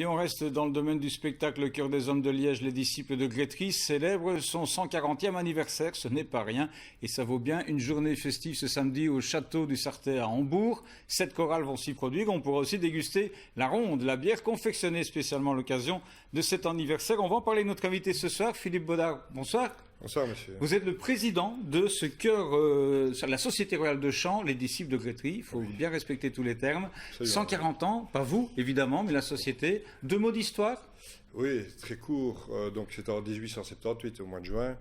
Et on reste dans le domaine du spectacle. Le Chœur des Hommes de Liège, les disciples de Grétry, célèbre son 140e anniversaire. Ce n'est pas rien et ça vaut bien une journée festive ce samedi au château du Sarthet à Hambourg. 7 chorales vont s'y produire. On pourra aussi déguster la ronde, la bière confectionnée spécialement à l'occasion de cet anniversaire. On va en parler avec notre invité ce soir, Philippe Baudard. Bonsoir. Bonsoir, monsieur. Vous êtes le président de ce chœur, la Société Royale de Chant, les disciples de Grétry. Il faut bien respecter tous les termes. Absolument. 140 ans, pas vous, évidemment, mais la société. 2 mots d'histoire? Oui, très court. Donc, c'était en 1878, au mois de juin,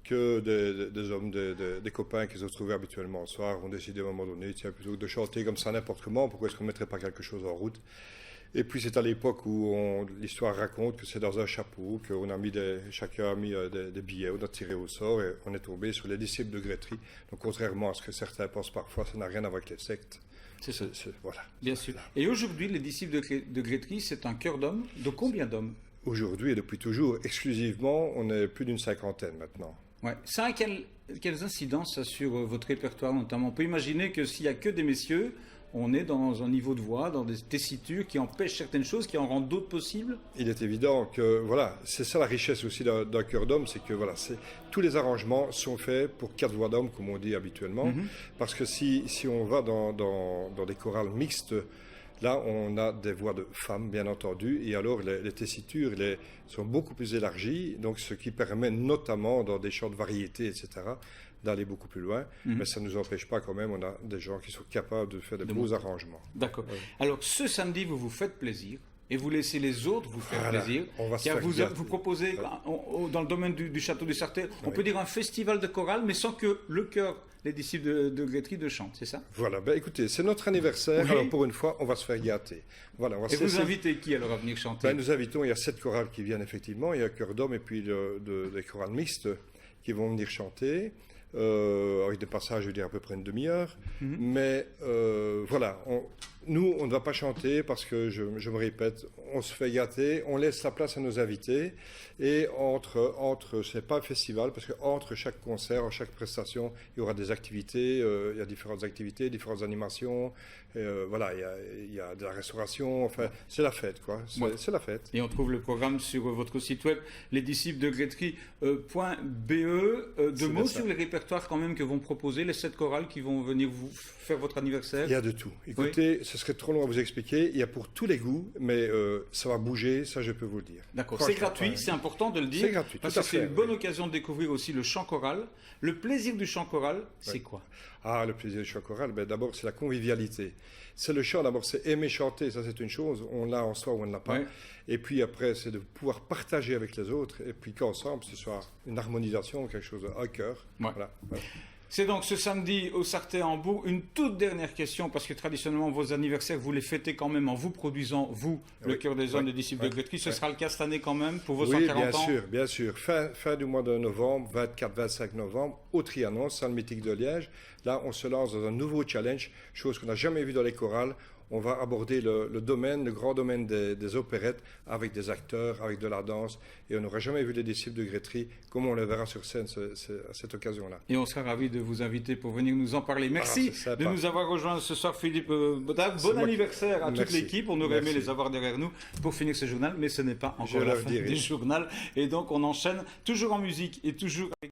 que des hommes, des copains qui se retrouvaient habituellement le soir ont décidé à un moment donné, tiens, plutôt que de chanter comme ça n'importe comment, pourquoi est-ce qu'on ne mettrait pas quelque chose en route? Et puis c'est à l'époque où l'histoire raconte que c'est dans un chapeau qu'on a mis chacun a mis des billets, on a tiré au sort et on est tombé sur les disciples de Grétry. Donc contrairement à ce que certains pensent parfois, ça n'a rien à voir avec les sectes. C'est ça. Voilà. Bien sûr. Et aujourd'hui, les disciples de Grétry, c'est un chœur d'hommes. De combien d'hommes? Aujourd'hui et depuis toujours, exclusivement, on est plus d'une 50aine maintenant. Ouais. Ça a quelles incidences ça, sur votre répertoire notamment? On peut imaginer que s'il n'y a que des messieurs, on est dans un niveau de voix, dans des tessitures qui empêchent certaines choses, qui en rendent d'autres possibles. Il est évident que, voilà, c'est ça la richesse aussi d'un chœur d'homme, c'est que, voilà, tous les arrangements sont faits pour 4 voix d'hommes, comme on dit habituellement, parce que si on va dans des chorales mixtes, là, on a des voix de femmes, bien entendu, et alors les tessitures sont beaucoup plus élargies, donc ce qui permet notamment dans des chants de variété, etc., d'aller beaucoup plus loin, mais ça ne nous empêche pas quand même, on a des gens qui sont capables de faire de beaux arrangements. D'accord. Ouais. Alors ce samedi, vous vous faites plaisir et vous laissez les autres vous faire plaisir. On va se car faire vous proposez, dans le domaine du château du Sarthet, on peut dire un festival de chorale, mais sans que le chœur, les disciples de Grétry, de chante, c'est ça? Voilà, ben écoutez, c'est notre anniversaire, alors pour une fois, on va se faire gâter. Voilà, et vous invitez qui alors à venir chanter? Ben, nous invitons, il y a 7 chorales qui viennent effectivement, il y a un chœur d'hommes et puis des chorales mixtes qui vont venir chanter. Avec des passages, je veux dire, à peu près une demi-heure. Mais voilà, nous, on ne va pas chanter parce que, je me répète, on se fait gâter, on laisse la place à nos invités. Et c'est pas un festival, parce qu'entre chaque concert, chaque prestation, il y aura des activités, il y a différentes activités, différentes animations. Voilà, il y a de la restauration, enfin, c'est la fête, quoi. C'est la fête. Et on trouve le programme sur votre site web, lesdisciplesdegrétry.be. 2 mots sur les répertoires quand même que vont proposer les 7 chorales qui vont venir vous faire votre anniversaire. Il y a de tout. Écoutez, ce serait trop long à vous expliquer. Il y a pour tous les goûts, mais ça va bouger, ça je peux vous le dire. D'accord, c'est gratuit, c'est important de le dire. C'est gratuit, parce que c'est une bonne occasion de découvrir aussi le chant choral. Le plaisir du chant choral, c'est quoi? Ah, le plaisir du chant choral, ben, d'abord c'est la convivialité. C'est le chant, d'abord c'est aimer chanter, ça c'est une chose, on l'a en soi ou on ne l'a pas. Et puis après c'est de pouvoir partager avec les autres, et puis qu'ensemble ce soit une harmonisation, quelque chose à cœur. Voilà. C'est donc ce samedi au Sarthet à Hambourg. Une toute dernière question, parce que traditionnellement, vos anniversaires, vous les fêtez quand même en vous produisant, vous, le Chœur des Hommes, des disciples de Grétry. Ce sera le cas cette année quand même, pour vos 140 ans? Oui, bien sûr. Fin du mois de novembre, 24-25 novembre, au Trianon, salle mythique de Liège. Là, on se lance dans un nouveau challenge, chose qu'on n'a jamais vue dans les chorales. On va aborder le grand domaine des opérettes, avec des acteurs, avec de la danse, et on n'aura jamais vu les disciples de Grétry, comme on le verra sur scène à cette occasion-là. Et on sera ravis de vous inviter pour venir nous en parler. Merci de nous avoir rejoints ce soir, Philippe Baudard. Bon anniversaire à toute l'équipe. On aurait aimé les avoir derrière nous pour finir ce journal, mais ce n'est pas encore la fin du journal. Et donc on enchaîne toujours en musique et toujours avec